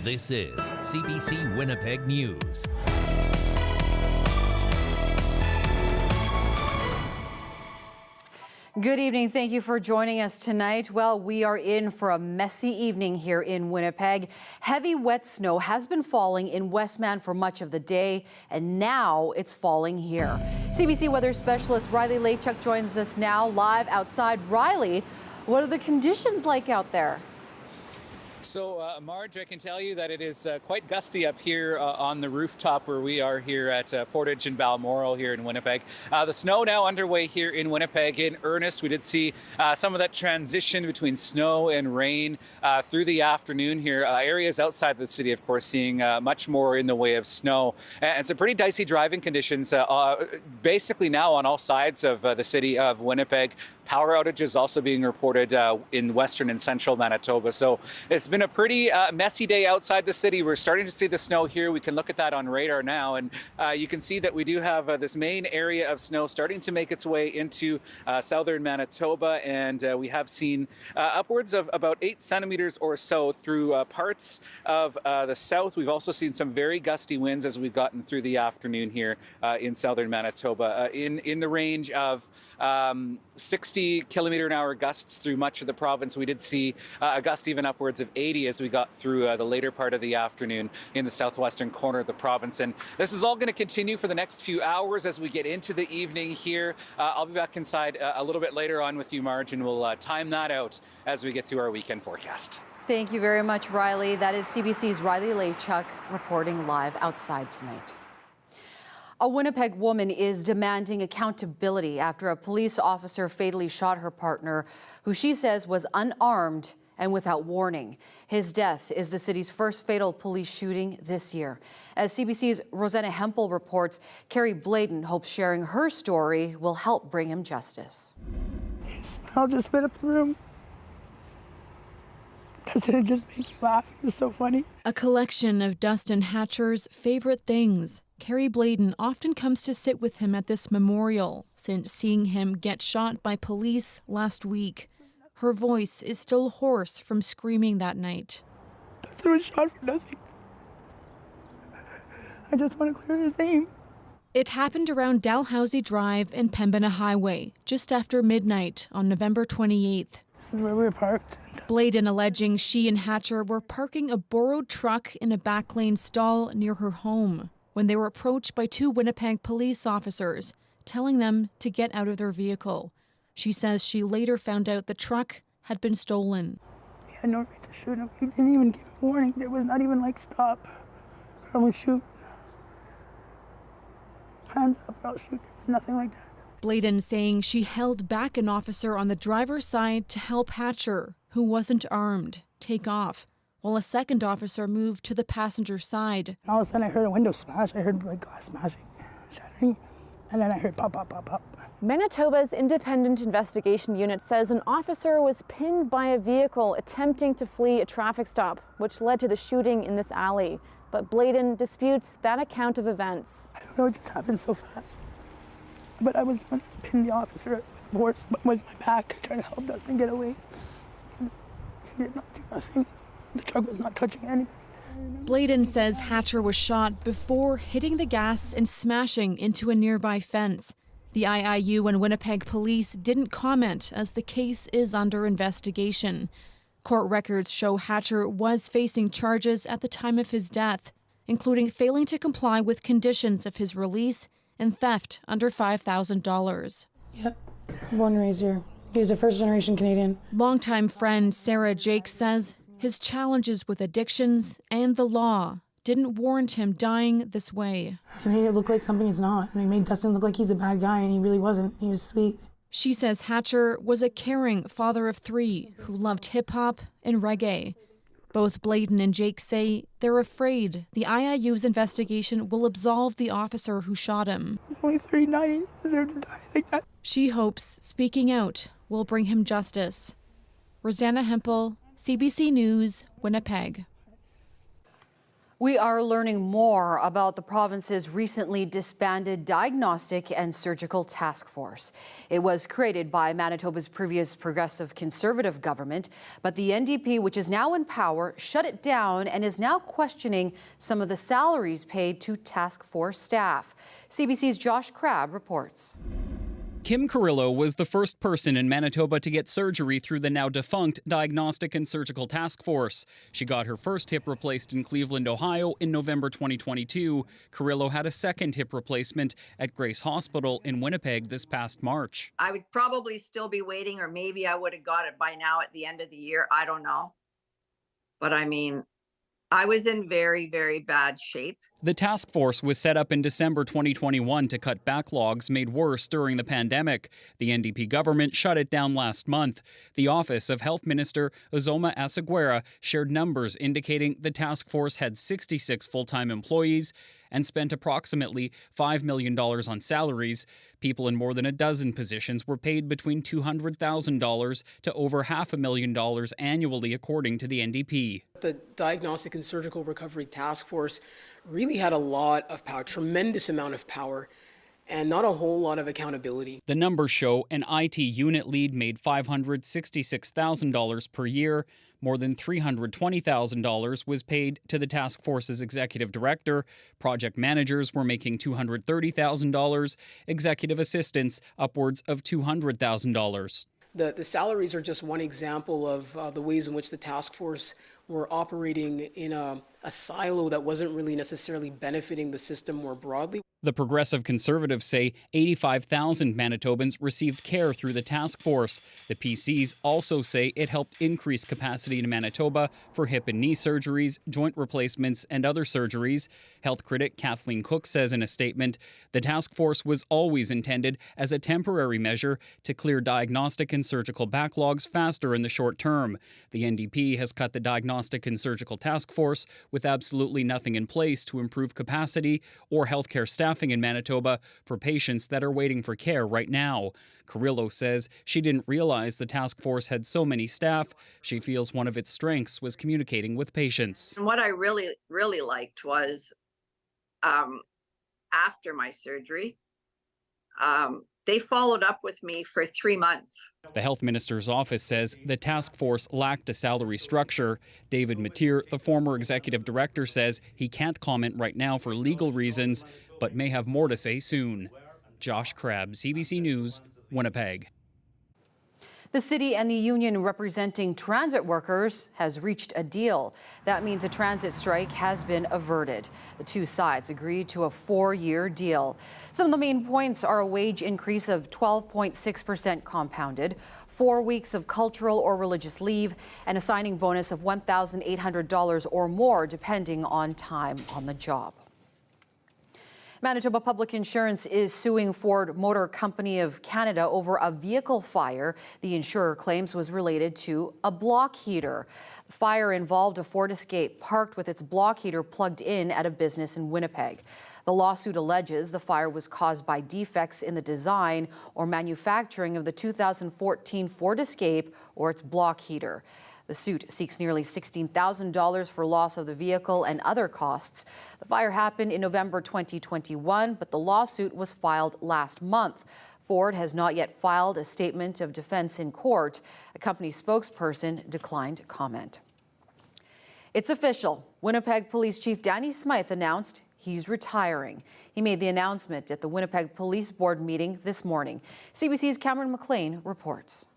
This is CBC Winnipeg News. Good evening. Thank you for joining us tonight. Well, we are in for a messy evening here in Winnipeg. Heavy wet snow has been falling in Westman for much of the day, and now it's falling here. CBC weather specialist Riley Laychuk joins us now live outside. Riley, what are the conditions like out there? So, Marge, I can tell you that it is quite gusty up here on the rooftop where we are here at Portage and Balmoral here in Winnipeg. The snow now underway here in Winnipeg in earnest. We did see some of that transition between snow and rain through the afternoon here. Areas outside the city, of course, seeing much more in the way of snow. And some pretty dicey driving conditions basically now on all sides of the city of Winnipeg. Power outages also being reported in western and central Manitoba. So it's been a pretty messy day outside the city. We're starting to see the snow here. We can look at that on radar now, and you can see that we do have this main area of snow starting to make its way into southern Manitoba, and we have seen upwards of about 8 centimeters or so through parts of the south. We've also seen some very gusty winds as we've gotten through the afternoon here in southern Manitoba, in the range of 60-kilometer-an-hour gusts through much of the province. We did see a gust even upwards of 80 as we got through the later part of the afternoon in the southwestern corner of the province. And this is all going to continue for the next few hours as we get into the evening here. I'll be back inside a little bit later on with you, Marge, and we'll time that out as we get through our weekend forecast. Thank you very much, Riley. That is CBC's Riley Laychuk reporting live outside tonight. A Winnipeg woman is demanding accountability after a police officer fatally shot her partner, who she says was unarmed and without warning. His death is the city's first fatal police shooting this year. As CBC's Rosanna Hempel reports, Carrie Bladen hopes sharing her story will help bring him justice. The smell just lit up the room. Doesn't it just make you laugh? It's so funny. A collection of Dustin Hatcher's favorite things. Carrie Bladen often comes to sit with him at this memorial since seeing him get shot by police last week. Her voice is still hoarse from screaming that night. Dustin was shot for nothing. I just want to clear his name. It happened around Dalhousie Drive and Pembina Highway, just after midnight on November 28th. This is where we were parked. Bladen alleging she and Hatcher were parking a borrowed truck in a back lane stall near her home when they were approached by 2 Winnipeg police officers, telling them to get out of their vehicle. She says she later found out the truck had been stolen. He had no right to shoot him. He didn't even give a warning. There was not even like stop or we shoot. Hands up or I'll shoot. There was nothing like that. Bladen saying she held back an officer on the driver's side to help Hatcher, who wasn't armed, take off, while a second officer moved to the passenger side. And all of a sudden I heard a window smash. I heard like glass smashing, shattering, and then I heard pop, pop, pop, pop. Manitoba's Independent Investigation Unit says an officer was pinned by a vehicle attempting to flee a traffic stop, which led to the shooting in this alley. But Bladen disputes that account of events. I don't know, it just happened so fast. But I was going to pin the officer with force, but with my back, trying to help Dustin get away. He did not do nothing. The truck was not touching anybody. Bladen says Hatcher was shot before hitting the gas and smashing into a nearby fence. The IIU and Winnipeg police didn't comment as the case is under investigation. Court records show Hatcher was facing charges at the time of his death, including failing to comply with conditions of his release and theft under $5,000. Yep, born and raised here. He's a first-generation Canadian. Longtime friend Sarah Jake says his challenges with addictions and the law didn't warrant him dying this way. He made it look like something he's not. He made Dustin look like he's a bad guy, and he really wasn't. He was sweet. She says Hatcher was a caring father of 3 who loved hip-hop and reggae. Both Bladen and Jake say they're afraid the IIU's investigation will absolve the officer who shot him. He's only 39, he deserved to die like that. She hopes speaking out will bring him justice. Rosanna Hempel, CBC News, Winnipeg. We are learning more about the province's recently disbanded Diagnostic and Surgical Task Force. It was created by Manitoba's previous progressive Conservative government, but the NDP, which is now in power, shut it down and is now questioning some of the salaries paid to task force staff. CBC's Josh Crabb reports. Kim Carrillo was the first person in Manitoba to get surgery through the now defunct Diagnostic and Surgical Task Force. She got her first hip replaced in Cleveland, Ohio in November 2022. Carrillo had a second hip replacement at Grace Hospital in Winnipeg this past March. I would probably still be waiting, or maybe I would have got it by now at the end of the year. I don't know. But I mean, I was in very, very bad shape. The task force was set up in December 2021 to cut backlogs made worse during the pandemic. The NDP government shut it down last month. The Office of Health Minister Uzoma Asaguera shared numbers indicating the task force had 66 full-time employees and spent approximately $5 million on salaries. People in more than a dozen positions were paid between $200,000 to over $500,000 annually, according to the NDP. The Diagnostic and Surgical Recovery Task Force really had a lot of power, tremendous amount of power, and not a whole lot of accountability. The numbers show an IT unit lead made $566,000 per year. More than $320,000 was paid to the task force's executive director. Project managers were making $230,000. Executive assistants upwards of $200,000. The salaries are just one example of the ways in which the task force were operating in a silo that wasn't really necessarily benefiting the system more broadly. The Progressive Conservatives say 85,000 Manitobans received care through the task force. The PCs also say it helped increase capacity in Manitoba for hip and knee surgeries, joint replacements, and other surgeries. Health critic Kathleen Cook says in a statement, the task force was always intended as a temporary measure to clear diagnostic and surgical backlogs faster in the short term. The NDP has cut the Diagnostic and Surgical Task Force with absolutely nothing in place to improve capacity or healthcare staffing in Manitoba for patients that are waiting for care right now. Carrillo says she didn't realize the task force had so many staff. She feels one of its strengths was communicating with patients. And what I really, really liked was after my surgery, they followed up with me for 3 months. The health minister's office says the task force lacked a salary structure. David Mateer, the former executive director, says he can't comment right now for legal reasons, but may have more to say soon. Josh Crabb, CBC News, Winnipeg. The city and the union representing transit workers has reached a deal. That means a transit strike has been averted. The two sides agreed to a 4-year deal. Some of the main points are a wage increase of 12.6% compounded, 4 weeks of cultural or religious leave, and a signing bonus of $1,800 or more depending on time on the job. Manitoba Public Insurance is suing Ford Motor Company of Canada over a vehicle fire the insurer claims was related to a block heater. The fire involved a Ford Escape parked with its block heater plugged in at a business in Winnipeg. The lawsuit alleges the fire was caused by defects in the design or manufacturing of the 2014 Ford Escape or its block heater. The suit seeks nearly $16,000 for loss of the vehicle and other costs. The fire happened in November 2021, but the lawsuit was filed last month. Ford has not yet filed a statement of defense in court. A company spokesperson declined comment. It's official. Winnipeg Police Chief Danny Smythe announced he's retiring. He made the announcement at the Winnipeg Police Board meeting this morning. CBC's Cameron McLean reports.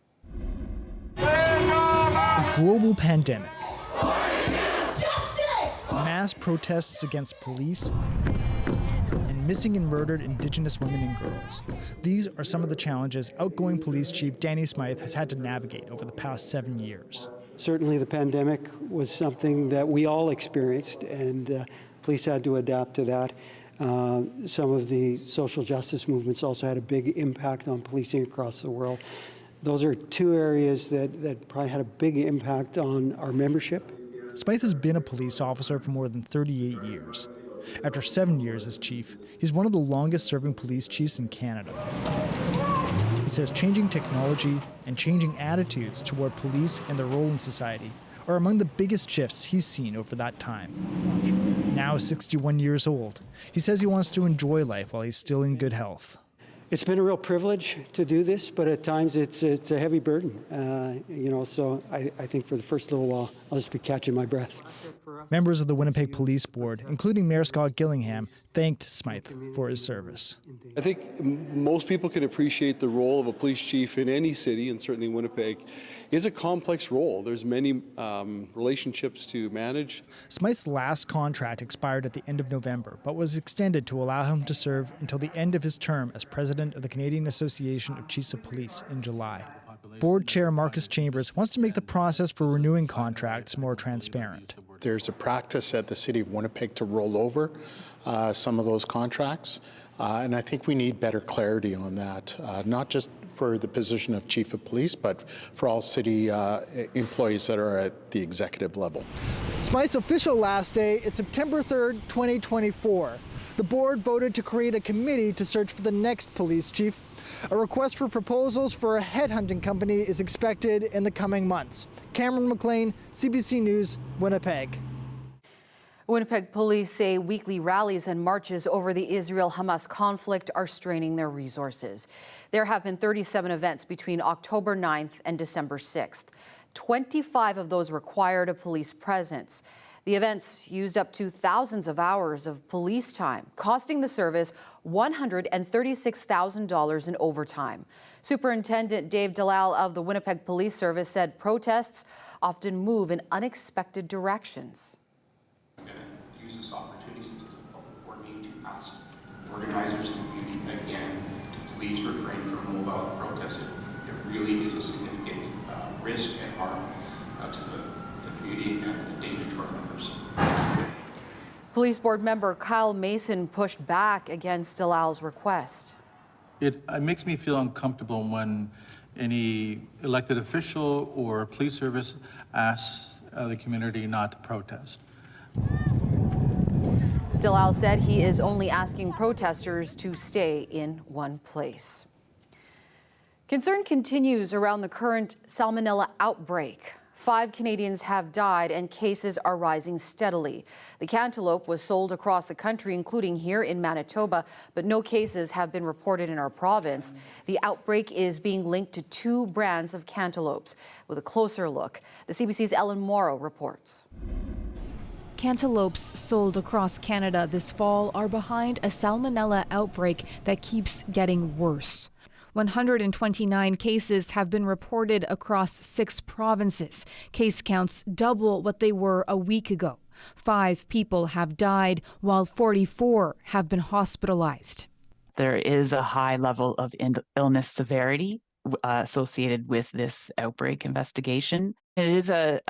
A global pandemic, mass protests against police, and missing and murdered Indigenous women and girls. These are some of the challenges outgoing Police Chief Danny Smythe has had to navigate over the past 7 years. Certainly the pandemic was something that we all experienced, and police had to adapt to that. Some of the social justice movements also had a big impact on policing across the world. Those are two areas that probably had a big impact on our membership. Smythe has been a police officer for more than 38 years. After 7 years as chief, he's one of the longest-serving police chiefs in Canada. He says changing technology and changing attitudes toward police and their role in society are among the biggest shifts he's seen over that time. now 61 years old. He says he wants to enjoy life while he's still in good health. It's been a real privilege to do this, but at times it's a heavy burden, so I think for the first little while, I'll just be catching my breath. Members of the Winnipeg Police Board, including Mayor Scott Gillingham, thanked Smythe for his service. I think most people can appreciate the role of a police chief in any city, and certainly Winnipeg is a complex role. There's many relationships to manage. Smythe's last contract expired at the end of November, but was extended to allow him to serve until the end of his term as president of the Canadian Association of Chiefs of Police in July. Board Chair Marcus Chambers wants to make the process for renewing contracts more transparent. There's a practice at the City of Winnipeg to roll over some of those contracts, and I think we need better clarity on that, not just for the position of Chief of Police, but for all city employees that are at the executive level. Smythe's official last day is September 3rd, 2024. The board voted to create a committee to search for the next police chief. A request for proposals for a headhunting company is expected in the coming months. Cameron McLean, CBC News, Winnipeg. Winnipeg police say weekly rallies and marches over the Israel-Hamas conflict are straining their resources. There have been 37 events between October 9th and December 6th. 25 of those required a police presence. The events used up to thousands of hours of police time, costing the service $136,000 in overtime. Superintendent Dave Dalal of the Winnipeg Police Service said protests often move in unexpected directions. I'm going to use this opportunity since it's a public board meeting to ask organizers and community again to please refrain from mobile protests. It really is a significant risk and harm to the community and a danger to our members. Police board member Kyle Mason pushed back against Dalal's request. It makes me feel uncomfortable when any elected official or police service asks the community not to protest. Dalal said he is only asking protesters to stay in one place. Concern continues around the current Salmonella outbreak. 5 Canadians have died and cases are rising steadily. The cantaloupe was sold across the country, including here in Manitoba, but no cases have been reported in our province. The outbreak is being linked to 2 brands of cantaloupes. With a closer look, the CBC's Ellen Morrow reports. Cantaloupes sold across Canada this fall are behind a Salmonella outbreak that keeps getting worse. 129 cases have been reported across 6 provinces. Case counts double what they were a week ago. 5 people have died, while 44 have been hospitalized. There is a high level of illness severity associated with this outbreak investigation. It is a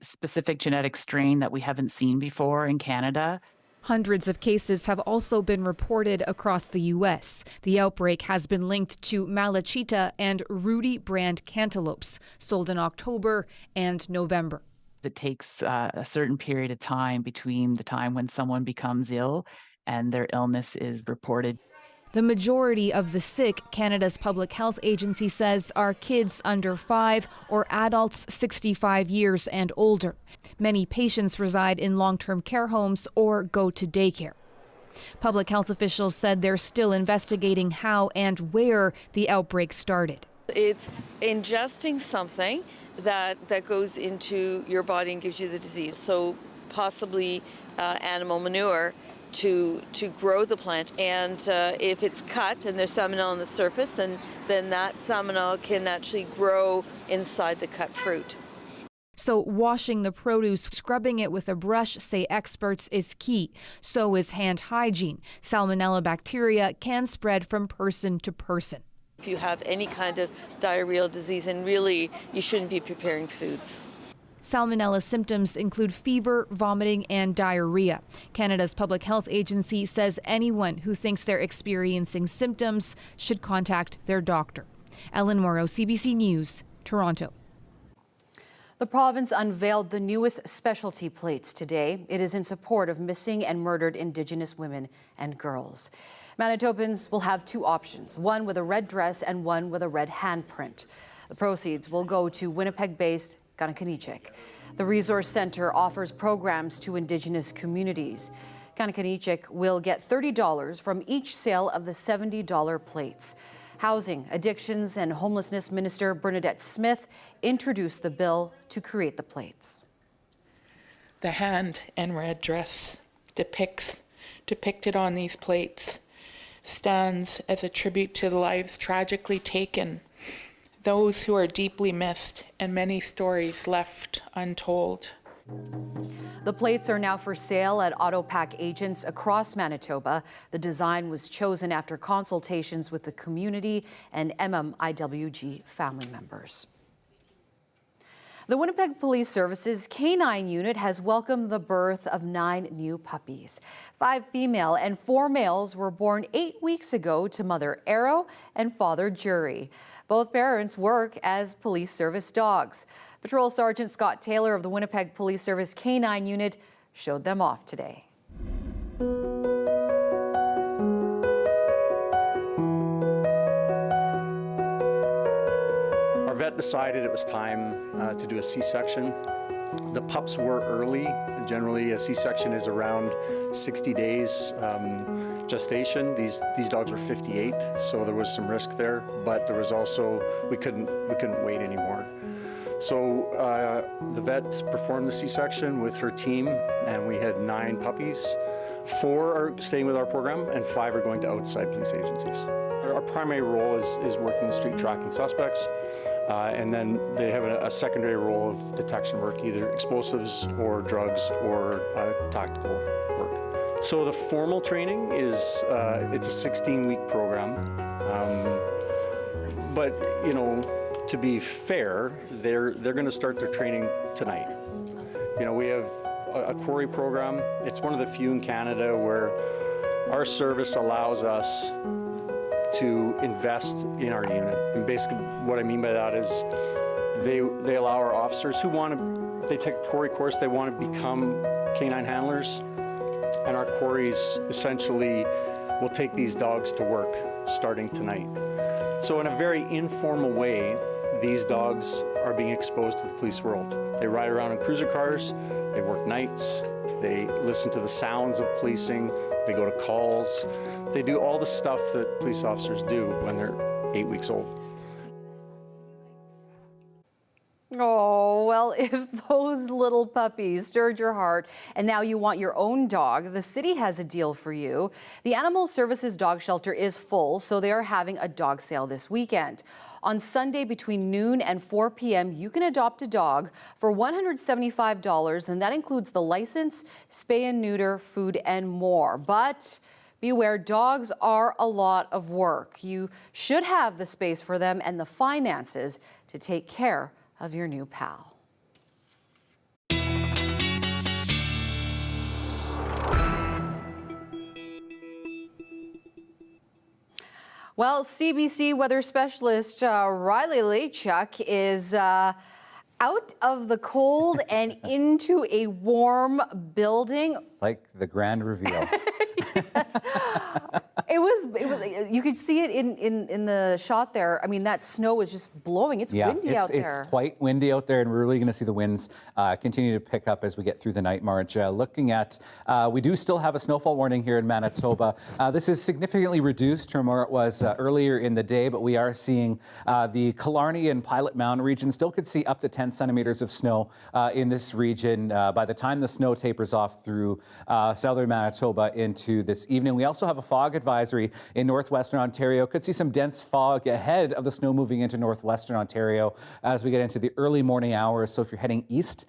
specific genetic strain that we haven't seen before in Canada. Hundreds of cases have also been reported across the U.S. The outbreak has been linked to Malachita and Rudy brand cantaloupes sold in October and November. It takes a certain period of time between the time when someone becomes ill and their illness is reported. The majority of the sick, Canada's Public Health Agency says, are kids under 5 or adults 65 years and older. Many patients reside in long-term care homes or go to daycare. Public health officials said they're still investigating how and where the outbreak started. It's ingesting something that goes into your body and gives you the disease. So possibly animal manure to grow the plant, and if it's cut and there's salmonella on the surface, then that salmonella can actually grow inside the cut fruit. So washing the produce, scrubbing it with a brush, say experts, is key. So is hand hygiene. Salmonella bacteria can spread from person to person. If you have any kind of diarrheal disease, and really you shouldn't be preparing foods. Salmonella symptoms include fever, vomiting, and diarrhea. Canada's Public Health Agency says anyone who thinks they're experiencing symptoms should contact their doctor. Ellen Morrow, CBC News, Toronto. The province unveiled the newest specialty plates today. It is in support of missing and murdered Indigenous women and girls. Manitobans will have 2 options, one with a red dress and one with a red handprint. The proceeds will go to Winnipeg-based Ganakanichik. The Resource Centre offers programs to Indigenous communities. Ganakanichik will get $30 from each sale of the $70 plates. Housing, Addictions and Homelessness Minister Bernadette Smith introduced the bill to create the plates. The hand and red dress depicted on these plates stands as a tribute to the lives tragically taken, those who are deeply missed, and many stories left untold. The plates are now for sale at Autopack agents across Manitoba. The design was chosen after consultations with the community and MMIWG family members. The Winnipeg Police Service's K-9 unit has welcomed the birth of 9 new puppies. 5 female and 4 males were born 8 weeks ago to Mother Arrow and Father Jury. Both parents work as police service dogs. Patrol Sergeant Scott Taylor of the Winnipeg Police Service K-9 unit showed them off today. Our vet decided it was time to do a C-section. The pups were early. Generally, a C-section is around 60 days gestation. These dogs were 58, so there was some risk there. But there was also we couldn't wait anymore. So the vet performed the C-section with her team, and we had 9 puppies. 4 are staying with our program, and 5 are going to outside police agencies. Our primary role is working the street tracking suspects. And then they have a secondary role of detection work, either explosives or drugs or tactical work. So the formal training is, it's a 16-week program. But, you know, to be fair, they're going to start their training tonight. You know, we have a quarry program. It's one of the few in Canada where our service allows us to invest in our unit. And basically what I mean by that is they allow our officers who want to, they take a quarry course, they want to become canine handlers, and our quarries essentially will take these dogs to work starting tonight. So in a very informal way, these dogs are being exposed to the police world. They ride around in cruiser cars, they work nights, they listen to the sounds of policing, they go to calls, they do all the stuff that police officers do when they're 8 weeks old. Oh, well, if those little puppies stirred your heart and now you want your own dog, the city has a deal for you. The Animal Services Dog Shelter is full, so they are having a dog sale this weekend. On Sunday between noon and 4 p.m., you can adopt a dog for $175, and that includes the license, spay and neuter, food, and more. But beware, dogs are a lot of work. You should have the space for them and the finances to take care of your new pal. Well, CBC weather specialist Riley Lachuk is out of the cold and into a warm building. Like the grand reveal. Yes. It was, you could see it in the shot there. I mean, that snow was just blowing. It's windy out there. It's quite windy out there, and we're really going to see the winds continue to pick up as we get through the night, Marge. Looking at, we do still have a snowfall warning here in Manitoba. This is significantly reduced from where it was earlier in the day, but we are seeing the Killarney and Pilot Mountain region still could see up to 10 centimeters of snow in this region by the time the snow tapers off through southern Manitoba into this evening. We also have a fog advisory in northwestern Ontario. Could see some dense fog ahead of the snow moving into northwestern Ontario as we get into the early morning hours. So if you're heading east,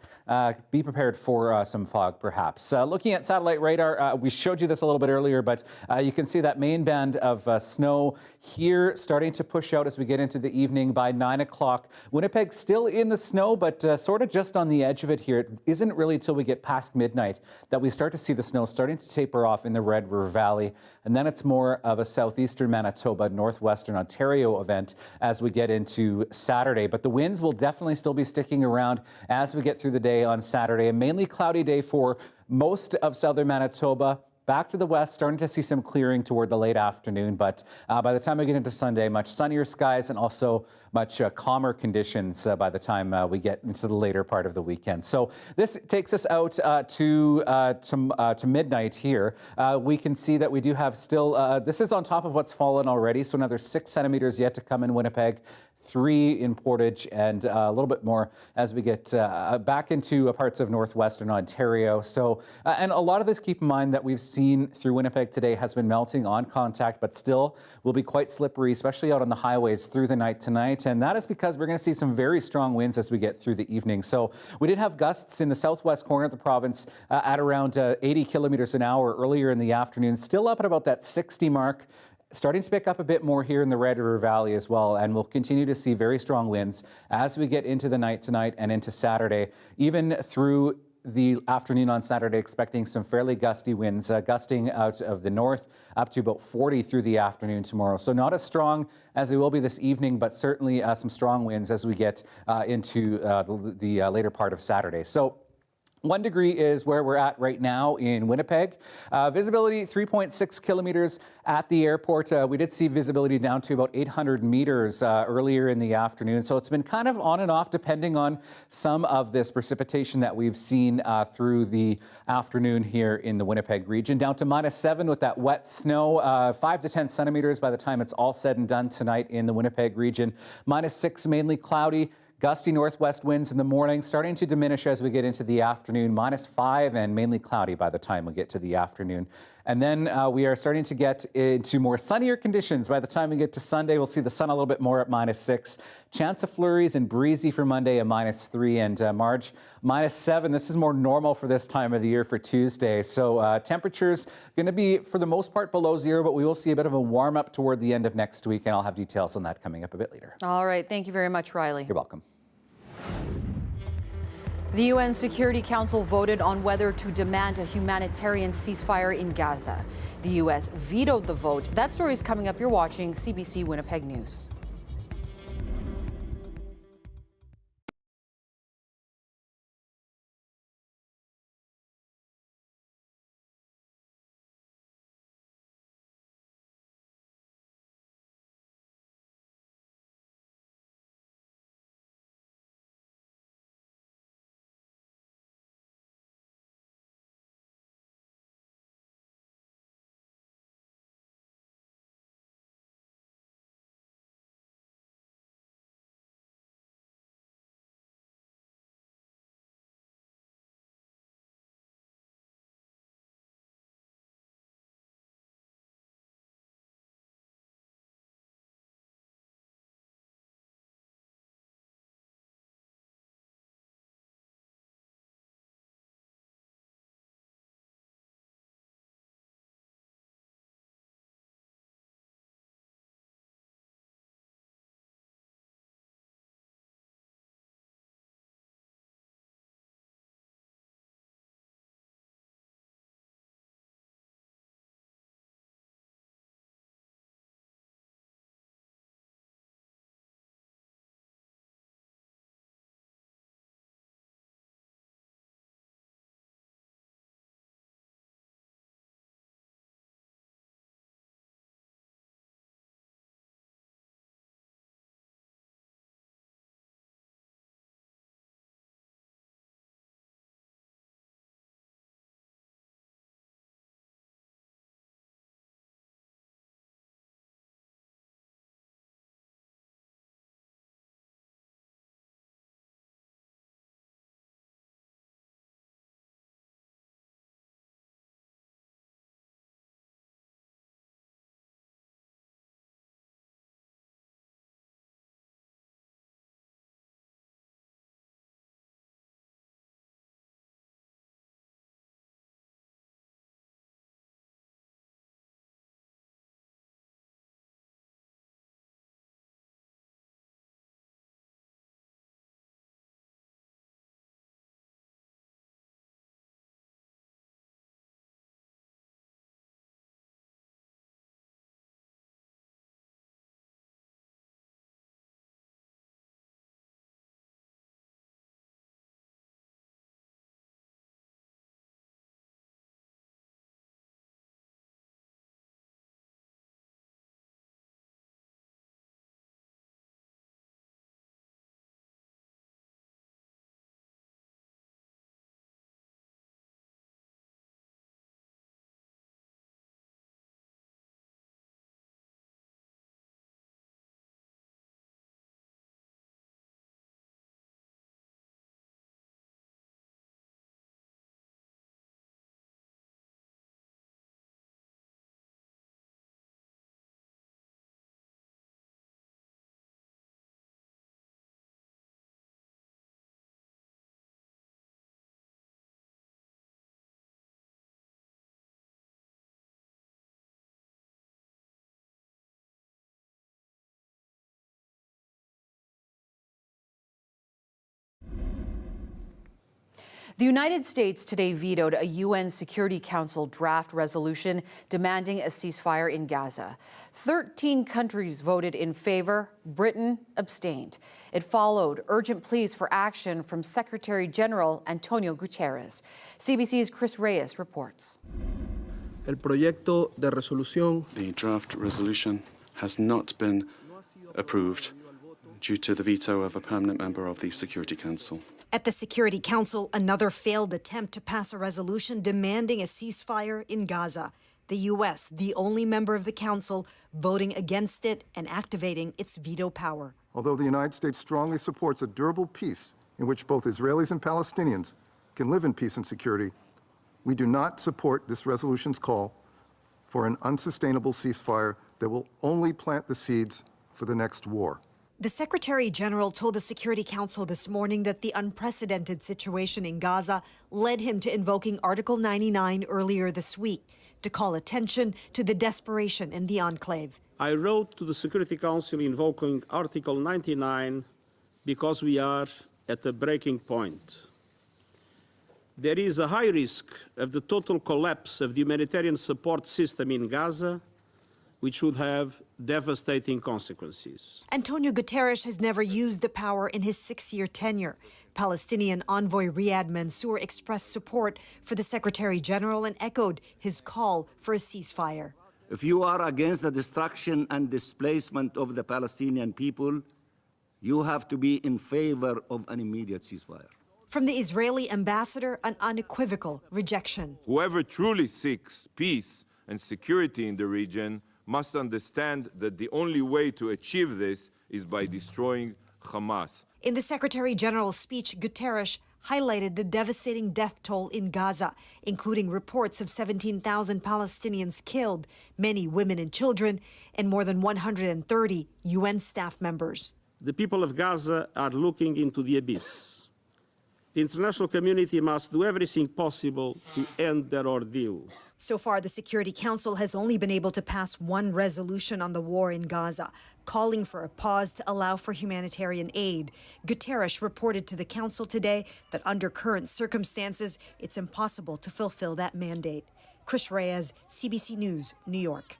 be prepared for some fog perhaps. Looking at satellite radar, we showed you this a little bit earlier, but you can see that main band of snow here starting to push out as we get into the evening by 9 o'clock. Winnipeg still in the snow, but sort of just on the edge of it here. It isn't really till we get past midnight that we start to see the snow starting to taper off in the Red River Valley. And then it's more of a southeastern Manitoba, northwestern Ontario event as we get into Saturday. But the winds will definitely still be sticking around as we get through the day on Saturday. A mainly cloudy day for most of southern Manitoba. back to the west, starting to see some clearing toward the late afternoon. But by the time we get into Sunday, much sunnier skies and also much calmer conditions by the time we get into the later part of the weekend. So this takes us out to midnight here. We can see that we do have still, this is on top of what's fallen already, so another 6 centimeters yet to come in Winnipeg, 3 in Portage, and a little bit more as we get back into parts of northwestern Ontario. So, and a lot of this, keep in mind, that we've seen through Winnipeg today has been melting on contact, but still will be quite slippery, especially out on the highways through the night tonight. And that is because we're going to see some very strong winds as we get through the evening. So we did have gusts in the southwest corner of the province at around 80 kilometers an hour earlier in the afternoon, still up at about that 60 mark. Starting to pick up a bit more here in the Red River Valley as well, and we'll continue to see very strong winds as we get into the night tonight and into Saturday, even through the afternoon on Saturday, expecting some fairly gusty winds, gusting out of the north up to about 40 through the afternoon tomorrow. So not as strong as they will be this evening, but certainly some strong winds as we get into the later part of Saturday. So 1 degree is where we're at right now in Winnipeg. Visibility 3.6 kilometers at the airport. We did see visibility down to about 800 meters earlier in the afternoon. So it's been kind of on and off depending on some of this precipitation that we've seen through the afternoon here in the Winnipeg region. Down to -7 with that wet snow, 5 to 10 centimeters by the time it's all said and done tonight in the Winnipeg region. -6 mainly cloudy. Gusty northwest winds in the morning, starting to diminish as we get into the afternoon, -5 and mainly cloudy by the time we get to the afternoon. And then we are starting to get into more sunnier conditions. By the time we get to Sunday, we'll see the sun a little bit more at -6. Chance of flurries and breezy for Monday at -3, and March -7. This is more normal for this time of the year for Tuesday. So temperatures going to be, for the most part, below 0, but we will see a bit of a warm up toward the end of next week, and I'll have details on that coming up a bit later. All right. Thank you very much, Riley. You're welcome. The UN Security Council voted on whether to demand a humanitarian ceasefire in Gaza. The U.S. vetoed the vote. That story is coming up. You're watching CBC Winnipeg News. The United States today vetoed a UN Security Council draft resolution demanding a ceasefire in Gaza. 13 countries voted in favor. Britain abstained. It followed urgent pleas for action from Secretary General Antonio Guterres. CBC's Chris Reyes reports. El proyecto de resolución. The draft resolution has not been approved due to the veto of a permanent member of the Security Council. At the Security Council, another failed attempt to pass a resolution demanding a ceasefire in Gaza. The U.S., the only member of the Council, voting against it and activating its veto power. Although the United States strongly supports a durable peace in which both Israelis and Palestinians can live in peace and security, we do not support this resolution's call for an unsustainable ceasefire that will only plant the seeds for the next war. The Secretary General told the Security Council this morning that the unprecedented situation in Gaza led him to invoking Article 99 earlier this week to call attention to the desperation in the enclave. I wrote to the Security Council invoking Article 99 because we are at a breaking point. There is a high risk of the total collapse of the humanitarian support system in Gaza, which would have devastating consequences. Antonio Guterres has never used the power in his 6-year tenure. Palestinian envoy Riyad Mansour expressed support for the Secretary General and echoed his call for a ceasefire. If you are against the destruction and displacement of the Palestinian people, you have to be in favor of an immediate ceasefire. From the Israeli ambassador, an unequivocal rejection. Whoever truly seeks peace and security in the region must understand that the only way to achieve this is by destroying Hamas. In the Secretary General's speech, Guterres highlighted the devastating death toll in Gaza, including reports of 17,000 Palestinians killed, many women and children, and more than 130 UN staff members. The people of Gaza are looking into the abyss. The international community must do everything possible to end their ordeal. So far, the Security Council has only been able to pass one resolution on the war in Gaza, calling for a pause to allow for humanitarian aid. Guterres reported to the Council today that under current circumstances, it's impossible to fulfill that mandate. Chris Reyes, CBC News, New York.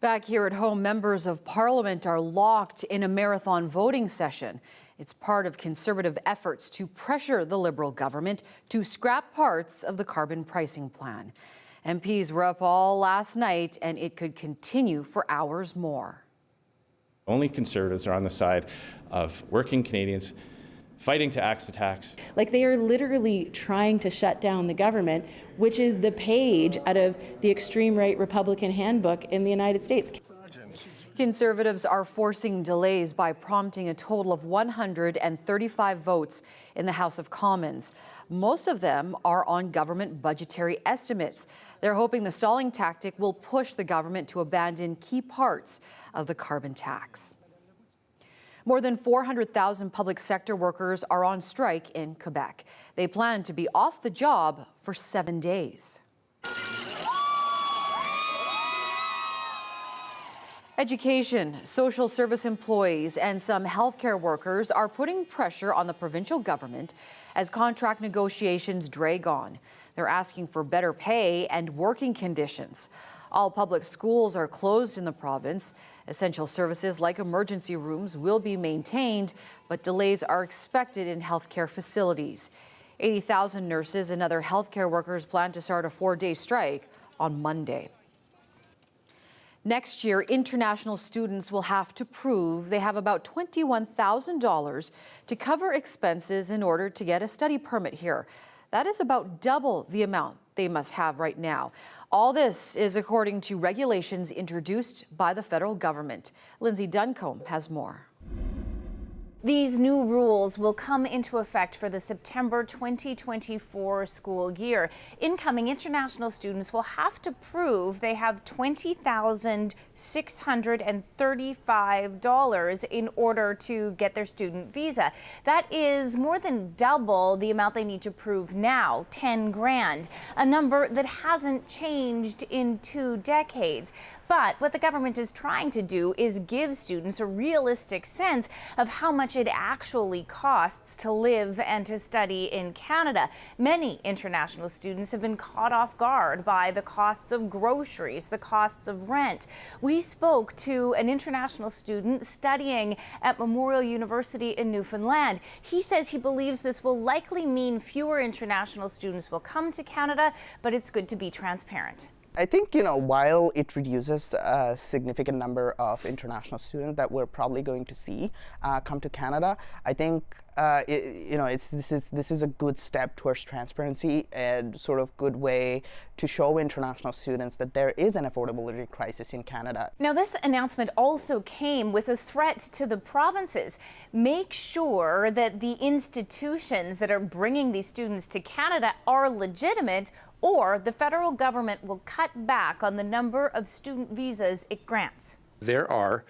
Back here at home, members of Parliament are locked in a marathon voting session. It's part of Conservative efforts to pressure the Liberal government to scrap parts of the carbon pricing plan. MPs were up all last night, and it could continue for hours more. Only Conservatives are on the side of working Canadians fighting to axe the tax. Like, they are literally trying to shut down the government, which is the page out of the extreme right Republican handbook in the United States. Conservatives are forcing delays by prompting a total of 135 votes in the House of Commons. Most of them are on government budgetary estimates. They're hoping the stalling tactic will push the government to abandon key parts of the carbon tax. More than 400,000 public sector workers are on strike in Quebec. They plan to be off the job for 7 days. Education, social service employees, and some healthcare workers are putting pressure on the provincial government as contract negotiations drag on. They're asking for better pay and working conditions. All public schools are closed in the province. Essential services like emergency rooms will be maintained, but delays are expected in healthcare facilities. 80,000 nurses and other healthcare workers plan to start a 4-day strike on Monday. Next year, international students will have to prove they have about $21,000 to cover expenses in order to get a study permit here. That is about double the amount they must have right now. All this is according to regulations introduced by the federal government. Lindsay Duncombe has more. These new rules will come into effect for the September 2024 school year. Incoming international students will have to prove they have $20,635 in order to get their student visa. That is more than double the amount they need to prove now, 10 grand, a number that hasn't changed in 2 decades. But what the government is trying to do is give students a realistic sense of how much it actually costs to live and to study in Canada. Many international students have been caught off guard by the costs of groceries, the costs of rent. We spoke to an international student studying at Memorial University in Newfoundland. He says he believes this will likely mean fewer international students will come to Canada, but it's good to be transparent. I think, while it reduces a significant number of international students that we're probably going to see come to Canada, I think, this is a good step towards transparency and sort of good way to show international students that there is an affordability crisis in Canada. Now, this announcement also came with a threat to the provinces. Make sure that the institutions that are bringing these students to Canada are legitimate, or the federal government will cut back on the number of student visas it grants. There are,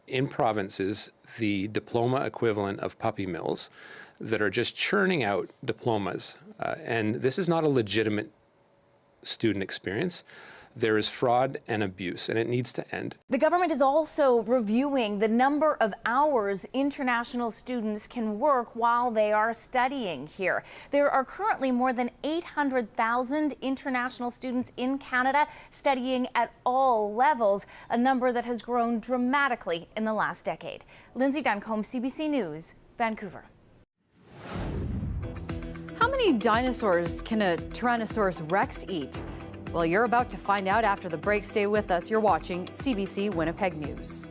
in provinces, the diploma equivalent of puppy mills that are just churning out diplomas. And this is not a legitimate student experience. There is fraud and abuse, and it needs to end. The government is also reviewing the number of hours international students can work while they are studying here. There are currently more than 800,000 international students in Canada studying at all levels, a number that has grown dramatically in the last decade. Lindsay Duncombe, CBC News, Vancouver. How many dinosaurs can a Tyrannosaurus Rex eat? Well, you're about to find out after the break. Stay with us. You're watching CBC Winnipeg News.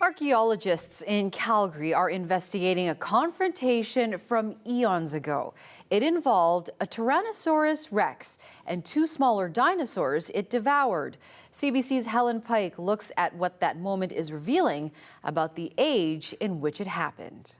Archaeologists in Calgary are investigating a confrontation from eons ago. It involved a Tyrannosaurus rex and two smaller dinosaurs it devoured. CBC's Helen Pike looks at what that moment is revealing about the age in which it happened.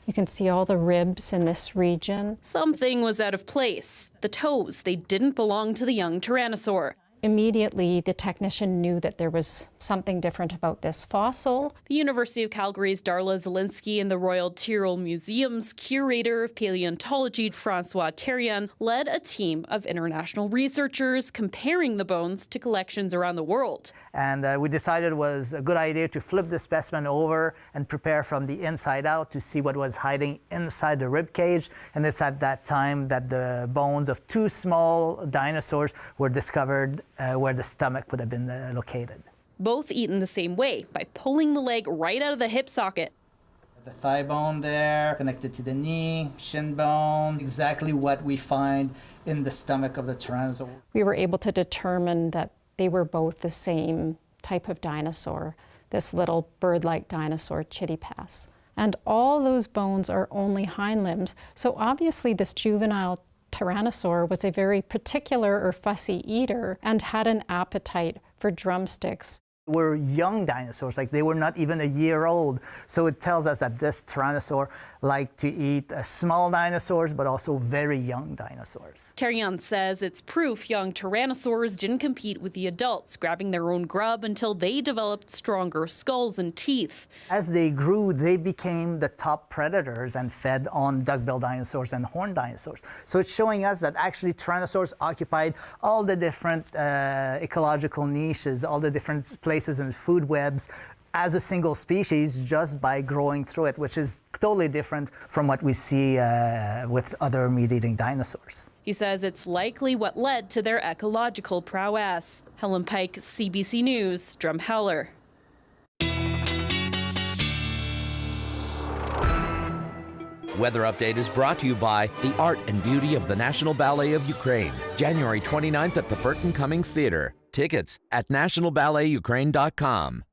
You can see all the ribs in this region. Something was out of place. The toes, they didn't belong to the young Tyrannosaur. Immediately, the technician knew that there was something different about this fossil. The University of Calgary's Darla Zielinski and the Royal Tyrrell Museum's curator of paleontology, Francois Therion, led a team of international researchers comparing the bones to collections around the world. And we decided it was a good idea to flip the specimen over and prepare from the inside out to see what was hiding inside the rib cage. And it's at that time that the bones of two small dinosaurs were discovered where the stomach would have been located. Both eaten the same way, by pulling the leg right out of the hip socket. The thigh bone there, connected to the knee, shin bone, exactly what we find in the stomach of the Tyrannosaur. We were able to determine that they were both the same type of dinosaur, this little bird-like dinosaur, Chittipass. And all those bones are only hind limbs, so obviously this juvenile Tyrannosaur was a very particular or fussy eater and had an appetite for drumsticks. Were young dinosaurs, like they were not even a year old. So it tells us that this Tyrannosaur liked to eat small dinosaurs, but also very young dinosaurs. Therion says it's proof young Tyrannosaurs didn't compete with the adults, grabbing their own grub until they developed stronger skulls and teeth. As they grew, they became the top predators and fed on duck-billed dinosaurs and horned dinosaurs. So it's showing us that actually Tyrannosaurs occupied all the different ecological niches, all the different places in food webs as a single species just by growing through it, which is totally different from what we see with other meat-eating dinosaurs. He says it's likely what led to their ecological prowess. Helen Pike, CBC News, Drumheller. Weather Update is brought to you by the art and beauty of the National Ballet of Ukraine. January 29th at the Burton Cummings Theatre. Tickets at nationalballetukraine.com.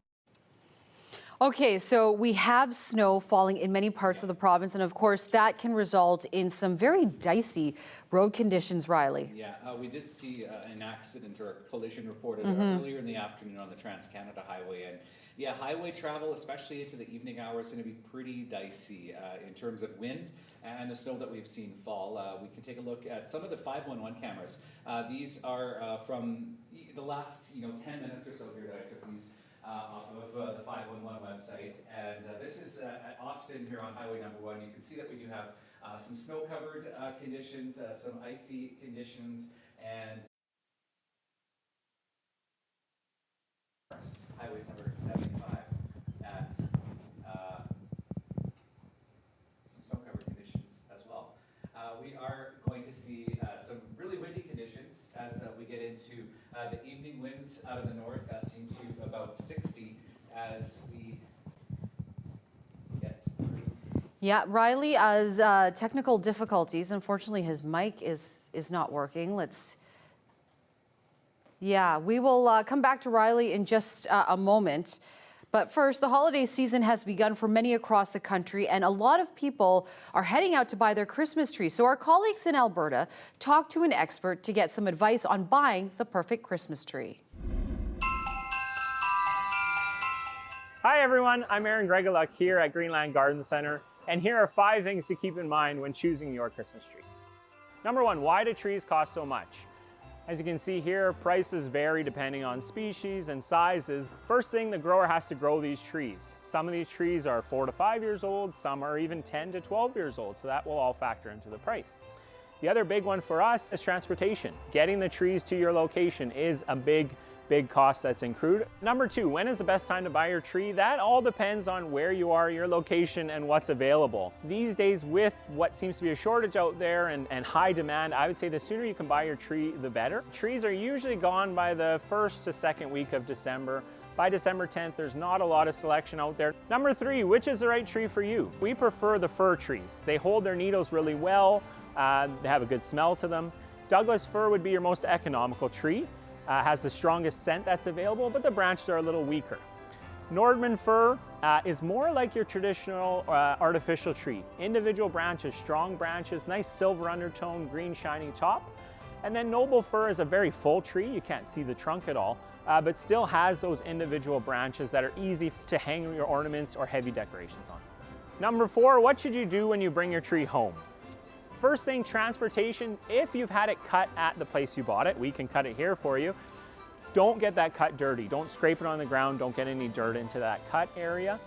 Okay, so we have snow falling in many parts of the province, and of course that can result in some very dicey road conditions, Riley. Yeah, we did see an accident or a collision reported earlier in the afternoon on the Trans-Canada Highway, and yeah, highway travel, especially into the evening hours, is going to be pretty dicey in terms of wind and the snow that we've seen fall. We can take a look at some of the 511 cameras. These are from the last 10 minutes or so here that I took these off of the 511 website. And this is at Austin here on Highway number 1. You can see that we do have some snow-covered conditions, some icy conditions, and Highway number 75 at some snow-covered conditions as well. We are going to see some really windy conditions as we get into the evening winds out of the north, gusting to about 60 as we get through. Yeah, Riley has technical difficulties. Unfortunately, his mic is not working. Yeah, we will come back to Riley in just a moment. But first, the holiday season has begun for many across the country, and a lot of people are heading out to buy their Christmas trees. So our colleagues in Alberta talked to an expert to get some advice on buying the perfect Christmas tree. Hi everyone, I'm Aaron Greguluk here at Greenland Garden Center, and here are 5 things to keep in mind when choosing your Christmas tree. Number 1, why do trees cost so much? As you can see here, prices vary depending on species and sizes. First thing, the grower has to grow these trees. Some of these trees are 4 to 5 years old, some are even 10 to 12 years old, so that will all factor into the price. The other big one for us is transportation. Getting the trees to your location is a big cost that's incurred. Number 2, when is the best time to buy your tree? That all depends on where you are, your location, and what's available. These days, with what seems to be a shortage out there and high demand, I would say the sooner you can buy your tree, the better. Trees are usually gone by the 1st to 2nd week of December. By December 10th, there's not a lot of selection out there. Number 3, which is the right tree for you? We prefer the fir trees. They hold their needles really well. They have a good smell to them. Douglas fir would be your most economical tree. Has the strongest scent that's available, but the branches are a little weaker. Nordman fir is more like your traditional artificial tree. Individual branches, strong branches, nice silver undertone, green shiny top. And then noble fir is a very full tree. You can't see the trunk at all, but still has those individual branches that are easy to hang your ornaments or heavy decorations on. Number 4, what should you do when you bring your tree home? First thing, transportation. If you've had it cut at the place you bought it, we can cut it here for you. Don't get that cut dirty. Don't scrape it on the ground. Don't get any dirt into that cut area.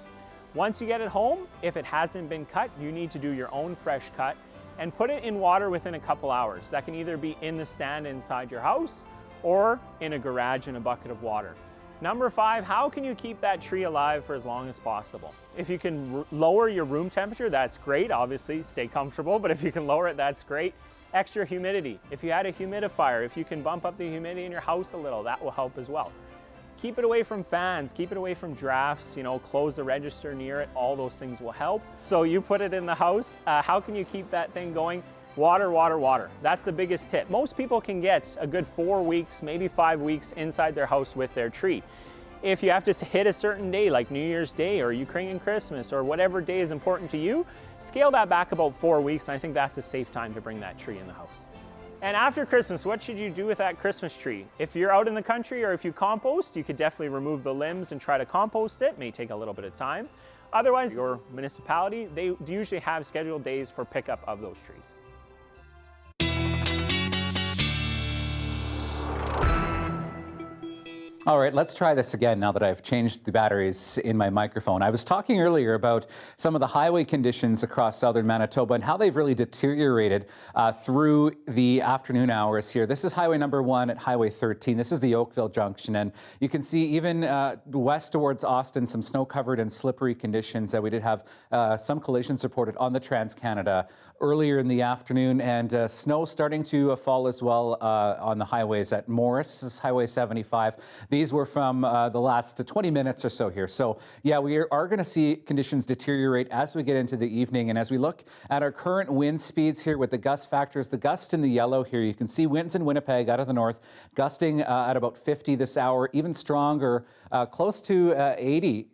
Once you get it home, if it hasn't been cut, you need to do your own fresh cut and put it in water within a couple hours. That can either be in the stand inside your house or in a garage in a bucket of water. Number 5, how can you keep that tree alive for as long as possible? If you can lower your room temperature, that's great. Obviously, stay comfortable, but if you can lower it, that's great. Extra humidity. If you had a humidifier, if you can bump up the humidity in your house a little, that will help as well. Keep it away from fans, keep it away from drafts, close the register near it, all those things will help. So you put it in the house, how can you keep that thing going? Water, water, water. That's the biggest tip. Most people can get a good 4 weeks, maybe 5 weeks inside their house with their tree. If you have to hit a certain day like New Year's Day or Ukrainian Christmas or whatever day is important to you, scale that back about 4 weeks, and I think that's a safe time to bring that tree in the house. And after Christmas, what should you do with that Christmas tree? If you're out in the country or if you compost, you could definitely remove the limbs and try to compost it. It may take a little bit of time. Otherwise, your municipality, they usually have scheduled days for pickup of those trees. All right, let's try this again now that I've changed the batteries in my microphone. I was talking earlier about some of the highway conditions across southern Manitoba and how they've really deteriorated through the afternoon hours here. This is Highway number 1 at Highway 13. This is the Oakville Junction, and you can see even west towards Austin, some snow-covered and slippery conditions. We did have some collisions reported on the Trans-Canada earlier in the afternoon, and snow starting to fall as well on the highways at Morris. This is Highway 75. These were from the last 20 minutes or so here. So yeah, we are going to see conditions deteriorate as we get into the evening. And as we look at our current wind speeds here with the gust factors, the gust in the yellow here, you can see winds in Winnipeg out of the north gusting at about 50 this hour, even stronger, close to 80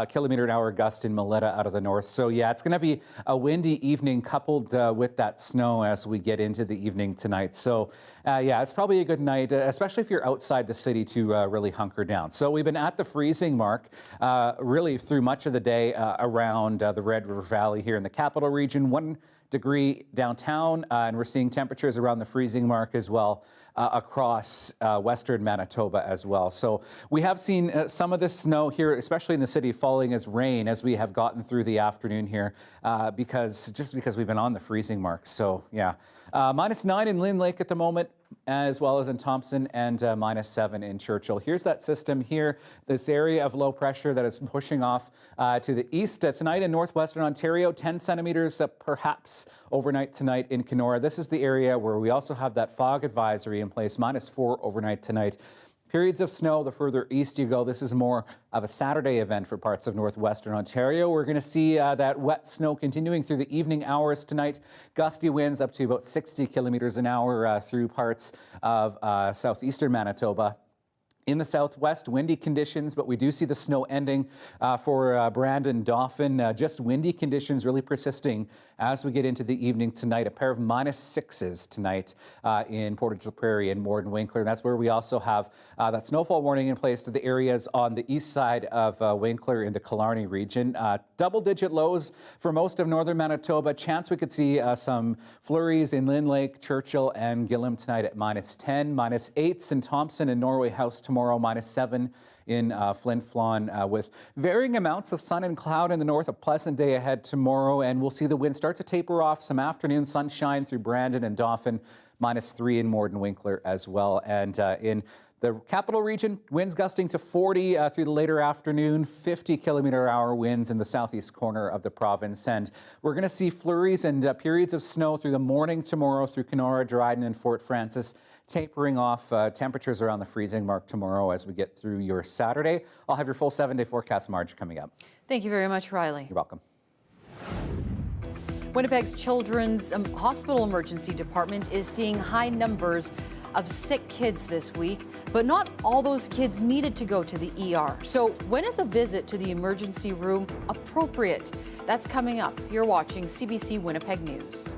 kilometer an hour gust in Melita out of the north. So yeah, it's going to be a windy evening coupled with that snow as we get into the evening tonight. So yeah, it's probably a good night, especially if you're outside the city to really hunker down. So we've been at the freezing mark really through much of the day around the Red River Valley here in the capital region, 1 degree downtown, and we're seeing temperatures around the freezing mark as well across western Manitoba as well. So we have seen some of this snow here, especially in the city, falling as rain as we have gotten through the afternoon here because we've been on the freezing mark. So yeah, -9 in Lynn Lake at the moment, as well as in Thompson, and -7 in Churchill. Here's that system here, this area of low pressure that is pushing off to the east tonight in northwestern Ontario, 10 centimeters perhaps overnight tonight in Kenora. This is the area where we also have that fog advisory in place, -4 overnight tonight. Periods of snow the further east you go. This is more of a Saturday event for parts of northwestern Ontario. We're going to see that wet snow continuing through the evening hours tonight. Gusty winds up to about 60 kilometers an hour through parts of southeastern Manitoba. In the southwest, windy conditions, but we do see the snow ending for Brandon, Dauphin. Just windy conditions really persisting as we get into the evening tonight. A pair of -6s tonight in Portage la Prairie and Morden Winkler. That's where we also have that snowfall warning in place to the areas on the east side of Winkler in the Killarney region. Double-digit lows for most of northern Manitoba. Chance we could see some flurries in Lynn Lake, Churchill, and Gillam tonight at -10, -8s in Thompson and Norway House tomorrow, -7 in Flin Flon, with varying amounts of sun and cloud in the north. A pleasant day ahead tomorrow, and we'll see the wind start to taper off. Some afternoon sunshine through Brandon and Dauphin, -3 in Morden Winkler as well. And in the capital region, winds gusting to 40 through the later afternoon, 50 kilometer hour winds in the southeast corner of the province. And we're going to see flurries and periods of snow through the morning tomorrow through Kenora, Dryden, and Fort Francis, tapering off temperatures around the freezing mark tomorrow as we get through your Saturday. I'll have your full 7-day forecast, Marge, coming up. Thank you very much, Riley. You're welcome. Winnipeg's Children's Hospital Emergency Department is seeing high numbers of sick kids this week, but not all those kids needed to go to the ER. So when is a visit to the emergency room appropriate? That's coming up. You're watching CBC Winnipeg News.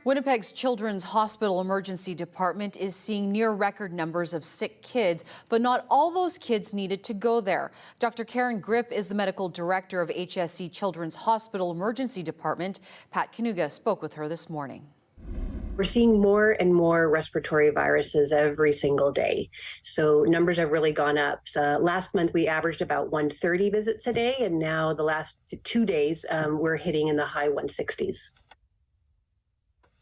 Winnipeg's Children's Hospital Emergency Department is seeing near record numbers of sick kids, but not all those kids needed to go there. Dr. Karen Grip is the medical director of HSC Children's Hospital Emergency Department. Pat Kanuga spoke with her this morning. We're seeing more and more respiratory viruses every single day. So numbers have really gone up. Last month, we averaged about 130 visits a day, and now the last 2 days, we're hitting in the high 160s.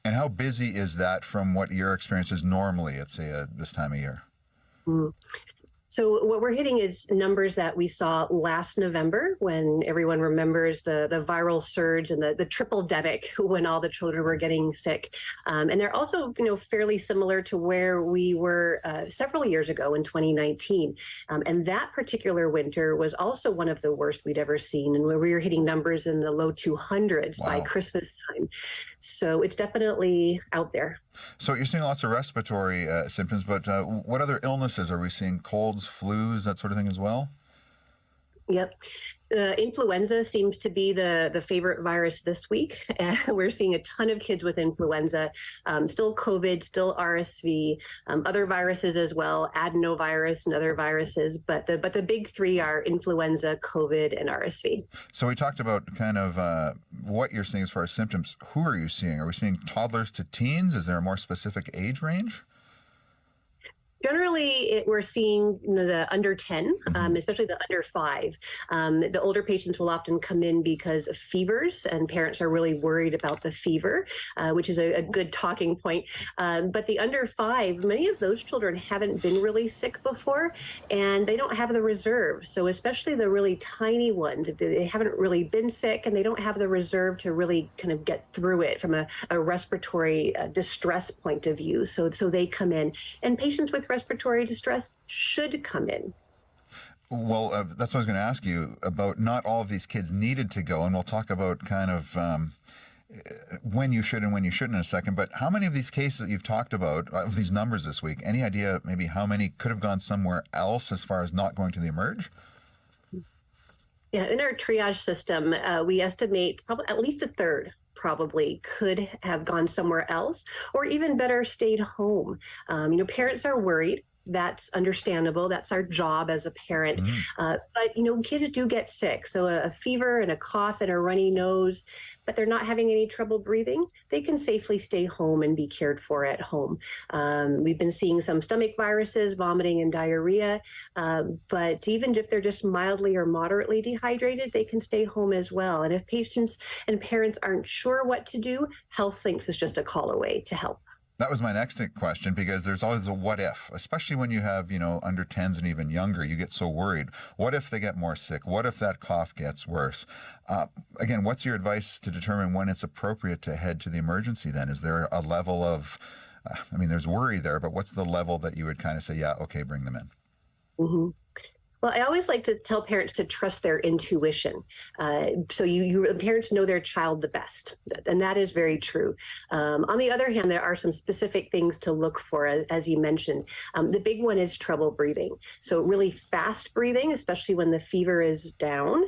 And how busy is that from what your experience is normally at, say, this time of year? So what we're hitting is numbers that we saw last November, when everyone remembers the viral surge and the triple-demic, when all the children were getting sick. And they're also, fairly similar to where we were several years ago in 2019. And that particular winter was also one of the worst we'd ever seen, and where we were hitting numbers in the low 200s by Christmas time. So it's definitely out there. So you're seeing lots of respiratory symptoms, but what other illnesses? Are we seeing colds, flus, that sort of thing as well? Yep. Influenza seems to be the favorite virus this week. We're seeing a ton of kids with influenza, still COVID, still RSV, other viruses as well, adenovirus and other viruses. But the big three are influenza, COVID, and RSV. So we talked about kind of what you're seeing as far as symptoms. Who are you seeing? Are we seeing toddlers to teens? Is there a more specific age range? Generally, we're seeing the under 10, especially the under 5. The older patients will often come in because of fevers, and parents are really worried about the fever, which is a good talking point. But the under 5, many of those children haven't been really sick before, and they don't have the reserve. So especially the really tiny ones, if they haven't really been sick and they don't have the reserve to really kind of get through it from a respiratory distress point of view. So they come in, and patients with respiratory distress should come in. Well, that's what I was going to ask you about. Not all of these kids needed to go, and we'll talk about kind of when you should and when you shouldn't in a second. But how many of these cases that you've talked about, of these numbers this week, any idea maybe how many could have gone somewhere else as far as not going to the emerge? Yeah, in our triage system, we estimate probably at least a third probably could have gone somewhere else, or even better, stayed home. Parents are worried. That's understandable. That's our job as a parent. But, kids do get sick. So a fever and a cough and a runny nose, but they're not having any trouble breathing, they can safely stay home and be cared for at home. We've been seeing some stomach viruses, vomiting and diarrhea, but even if they're just mildly or moderately dehydrated, they can stay home as well. And if patients and parents aren't sure what to do, Health Links is just a call away to help. That was my next question, because there's always a what if, especially when you have, under 10s and even younger, you get so worried. What if they get more sick? What if that cough gets worse? Again, what's your advice to determine when it's appropriate to head to the emergency then? Is there a level of, there's worry there, but what's the level that you would kind of say, yeah, okay, bring them in? Mm-hmm. Well, I always like to tell parents to trust their intuition. So parents know their child the best, and that is very true. On the other hand, there are some specific things to look for, as you mentioned. The big one is trouble breathing. So really fast breathing, especially when the fever is down,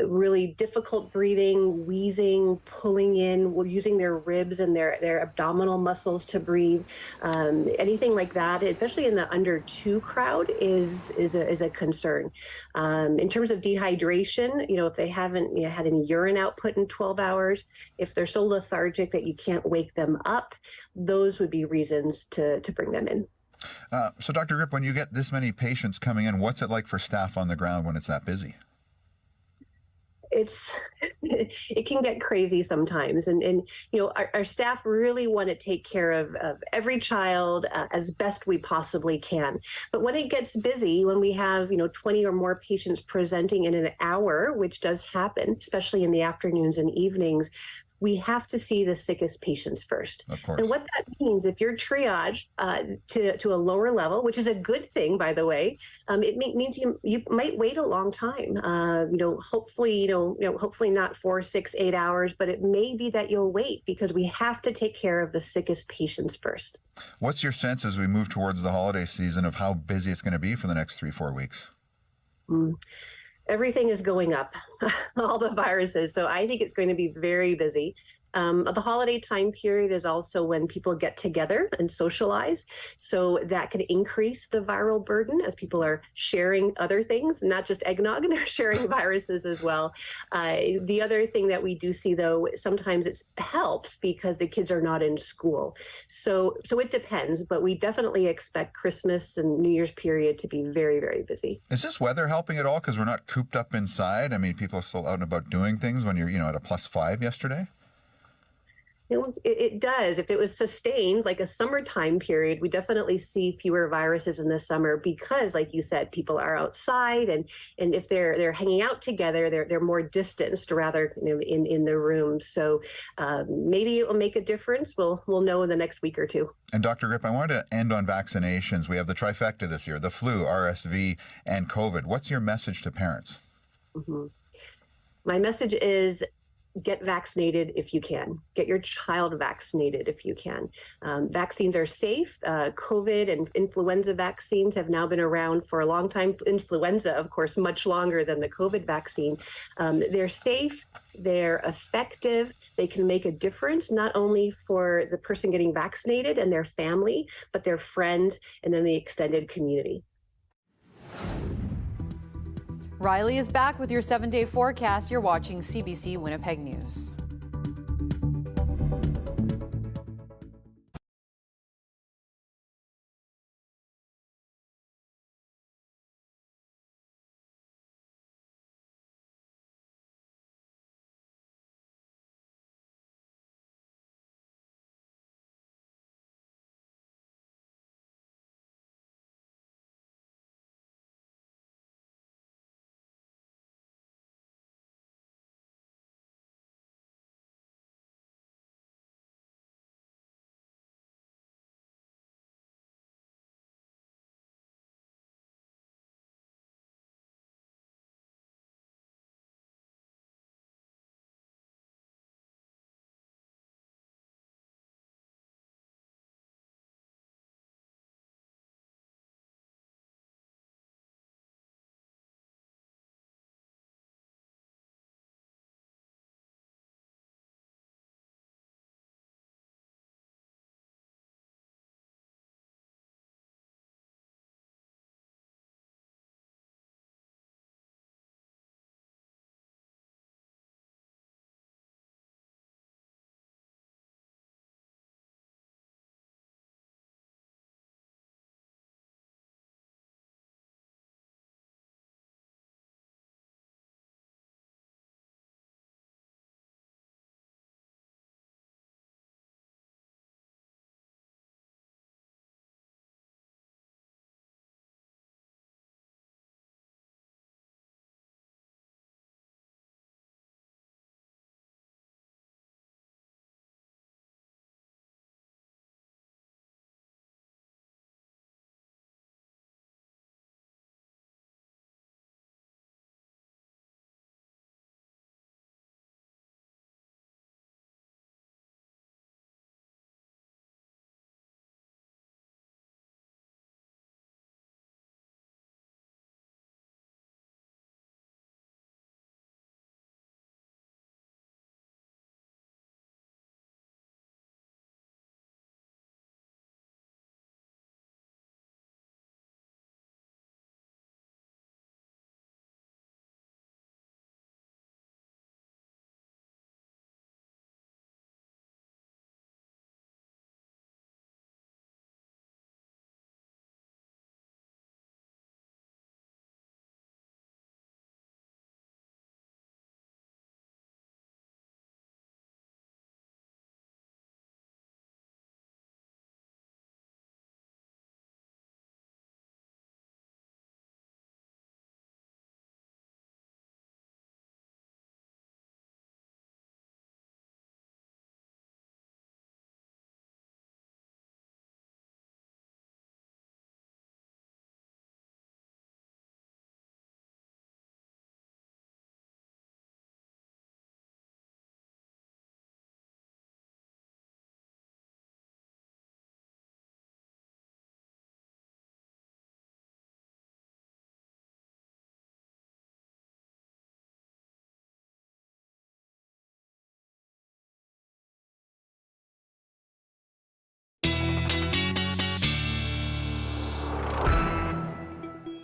really difficult breathing, wheezing, pulling in, using their ribs and their abdominal muscles to breathe. Anything like that, especially in the under 2 crowd, is a concern. In terms of dehydration, if they haven't had any urine output in 12 hours, if they're so lethargic that you can't wake them up, those would be reasons to bring them in. So Dr. Grip, when you get this many patients coming in, what's it like for staff on the ground when it's that busy? It can get crazy sometimes. And our staff really want to take care of every child as best we possibly can. But when it gets busy, when we have, 20 or more patients presenting in an hour, which does happen, especially in the afternoons and evenings, we have to see the sickest patients first. Of course. And what that means, if you're triaged to a lower level, which is a good thing, by the way, it means you might wait a long time. Hopefully not 4, 6, 8 hours, but it may be that you'll wait because we have to take care of the sickest patients first. What's your sense as we move towards the holiday season of how busy it's going to be for the next 3-4 weeks? Everything is going up, all the viruses. So I think it's going to be very busy. The holiday time period is also when people get together and socialize. So that can increase the viral burden as people are sharing other things, not just eggnog, they're sharing viruses as well. The other thing that we do see, though, sometimes it helps because the kids are not in school. So it depends, but we definitely expect Christmas and New Year's period to be very, very busy. Is this weather helping at all? Because we're not cooped up inside. People are still out and about doing things when you're, at a +5 yesterday. It does. If it was sustained, like a summertime period, we definitely see fewer viruses in the summer because, like you said, people are outside, and if they're hanging out together, they're more distanced rather in the room. So maybe it will make a difference. We'll know in the next week or two. And Dr. Grip, I wanted to end on vaccinations. We have the trifecta this year: the flu, RSV, and COVID. What's your message to parents? My message is, get vaccinated if you can. Get your child vaccinated if you can. Vaccines are safe. COVID and influenza vaccines have now been around for a long time. Influenza, of course, much longer than the COVID vaccine. They're safe. They're effective. They can make a difference, not only for the person getting vaccinated and their family, but their friends and then the extended community. Riley is back with your 7-day forecast. You're watching CBC Winnipeg News.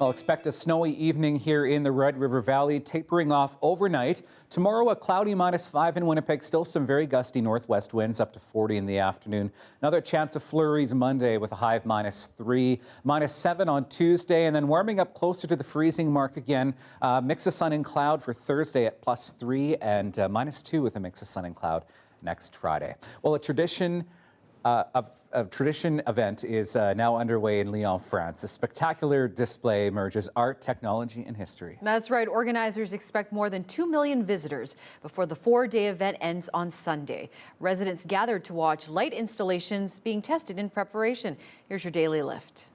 I'll expect a snowy evening here in the Red River Valley, tapering off overnight. Tomorrow, a cloudy -5 in Winnipeg. Still some very gusty northwest winds, up to 40 in the afternoon. Another chance of flurries Monday with a high of -3, -7 on Tuesday, and then warming up closer to the freezing mark again. Mix of sun and cloud for Thursday at +3 and -2 with a mix of sun and cloud next Friday. Well, a tradition event is now underway in Lyon, France. A spectacular display merges art, technology, and history. That's right. Organizers expect more than 2 million visitors before the 4-day event ends on Sunday. Residents gathered to watch light installations being tested in preparation. Here's your daily lift.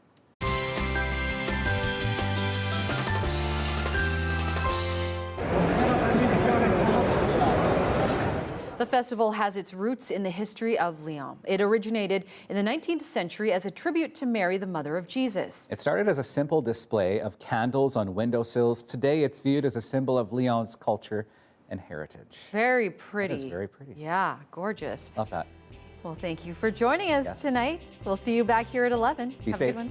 The festival has its roots in the history of Lyon. It originated in the 19th century as a tribute to Mary, the mother of Jesus. It started as a simple display of candles on windowsills. Today, it's viewed as a symbol of Lyon's culture and heritage. Very pretty. It is very pretty. Yeah, gorgeous. Love that. Well, thank you for joining us tonight. We'll see you back here at 11. Be Have safe. a good one.